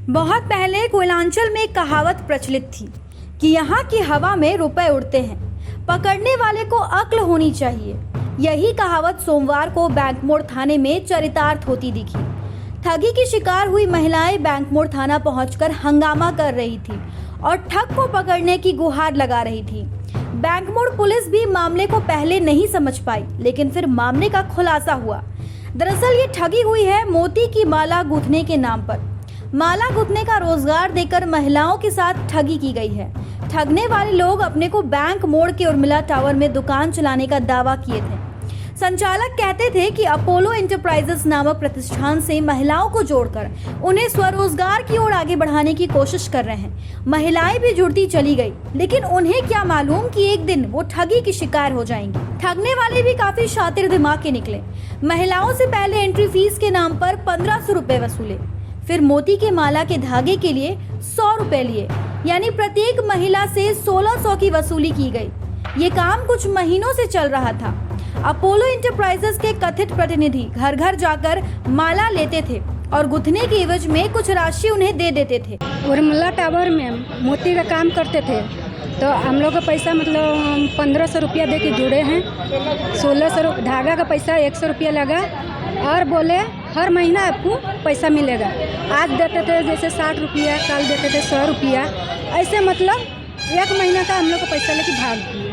बहुत पहले कोयलांचल में एक कहावत प्रचलित थी कि यहाँ की हवा में रुपए उड़ते हैं, पकड़ने वाले को अक्ल होनी चाहिए। यही कहावत सोमवार को बैंक मोड़ थाने में चरितार्थ होती दिखी। ठगी की शिकार हुई महिलाएं बैंक मोड़ थाना पहुंचकर हंगामा कर रही थी और ठग को पकड़ने की गुहार लगा रही थी। बैंक मोड़ पुलिस भी मामले को पहले नहीं समझ पाई, लेकिन फिर मामले का खुलासा हुआ। दरअसल ये ठगी हुई है मोती की माला गूंथने के नाम पर। माला गूंथने का रोजगार देकर महिलाओं के साथ ठगी की गई है। ठगने वाले लोग अपने को बैंक मोड़ के उर्मिला टावर में दुकान चलाने का दावा किए थे। संचालक कहते थे कि अपोलो एंटरप्राइजेस नामक प्रतिष्ठान से महिलाओं को जोड़कर उन्हें स्वरोजगार की ओर आगे बढ़ाने की कोशिश कर रहे हैं। महिलाएं भी जुड़ती चली गई, लेकिन उन्हें क्या मालूम कि एक दिन वो ठगी की शिकार हो जाएंगी। ठगने वाले भी काफी शातिर दिमाग के निकले। महिलाओं से पहले एंट्री फीस के नाम पर 1500 रुपए वसूले, फिर मोती के माला के धागे के लिए 100 रुपए लिए, यानी प्रत्येक महिला से 1600 की वसूली की गई। ये काम कुछ महीनों से चल रहा था। अपोलो एंटरप्राइजेस के कथित प्रतिनिधि घर घर जाकर माला लेते थे और गुथने के एवज में कुछ राशि उन्हें दे देते थे। उर्मिला टावर में मोती का काम करते थे, तो हम लोग का पैसा मतलब 1500 रुपया दे के जुड़े हैं। 1600 धागा का पैसा 100 रुपया लगा और बोले हर महीना आपको पैसा मिलेगा। आज देते थे जैसे 60 रुपया, कल देते थे 100 रुपया, ऐसे मतलब एक महीना का हम लोग का पैसा लेके भाग दिए।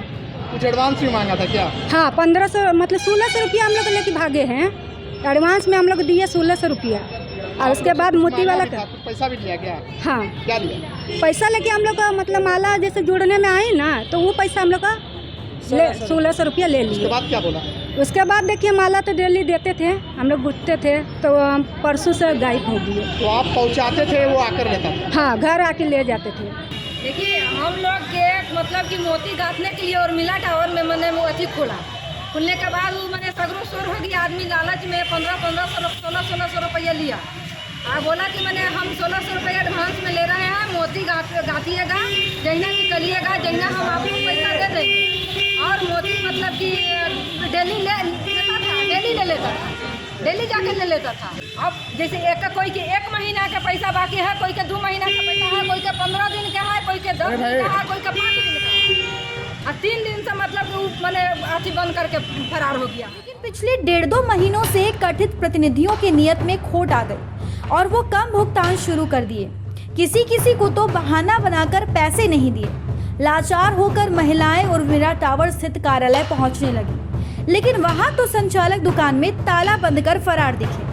कुछ एडवांस भी मांगा था क्या? हाँ, 1500 मतलब 1600 रुपया हम लोग लेके भागे हैं। एडवांस में हम लोग दिए 1600 रुपया और उसके बाद मोती वाला का पैसा भी लिया क्या? हाँ, क्या लिया? पैसा लेके हम लोग का मतलब माला जैसे जोड़ने में आए ना, तो वो पैसा हम लोग का 1600 रुपया ले लिए। उसके बाद क्या बोला? उसके बाद देखिए माला तो डेली देते थे, हम लोग गुथते थे, तो परसों से गायब हो गए। तो आप पहुंचाते थे, वो आकर लेता था? हाँ, घर आके ले जाते थे। देखिए हम लोग के मतलब कि मोती गाँथने के लिए उर्मिला टावर में मैंने वो अथी खुलने के बाद वो मैंने सगरों शोर हो गया। आदमी लालच में 1600 रुपया लिया और बोला कि मैंने हम 1600 रुपया एडवांस में ले रहे हैं, मोती गाँथिएगा, जहिना निकलिएगा, जहिना हम आपको पैसा दे देंगे। और मोती मतलब कि डेली ले लेता था, डेली जाके ले लेता था। अब जैसे कोई के 1 महीना का पैसा बाकी है, कोई के 2 महीना का पैसा है, कोई के 15 दिन का है, कोई के 10 दिन का है, कोई के 5 दिन का है। और 3 दिन से मतलब मैंने अथी बंद करके फरार हो गया। लेकिन पिछले 1.5-2 महीनों से कथित प्रतिनिधियों की नियत में खोट आ गई और वो कम भुगतान शुरू कर दिए। किसी को तो बहाना बनाकर पैसे नहीं दिए। लाचार होकर महिलाएं उर्मिला टावर स्थित कार्यालय पहुंचने लगी, लेकिन वहां तो संचालक दुकान में ताला बंद कर फरार दिखे।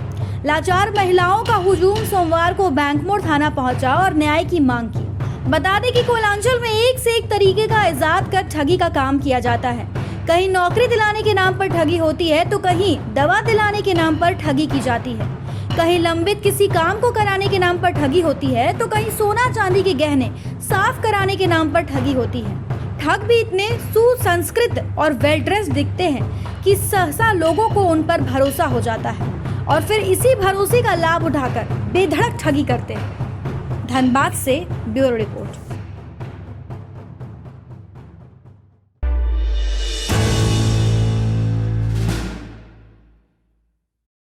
लाचार महिलाओं का हुजूम सोमवार को बैंक मोड़ थाना पहुंचा और न्याय की मांग की। बता दें कि कोयलांचल में एक से एक तरीके का इजाद कर ठगी का काम किया जाता है। कहीं नौकरी दिलाने के नाम पर ठगी होती है, तो कहीं दवा दिलाने के नाम पर ठगी की जाती है। कहीं लंबित किसी काम को कराने के नाम पर ठगी होती है, तो कहीं सोना चांदी के गहने साफ कराने के नाम पर ठगी होती है। ठग भी इतने सुसंस्कृत और वेल ड्रेस्ड दिखते हैं कि सहसा लोगों को उन पर भरोसा हो जाता है और फिर इसी भरोसे का लाभ उठाकर बेधड़क ठगी करते हैं। धनबाद से ब्यूरो रिपोर्ट।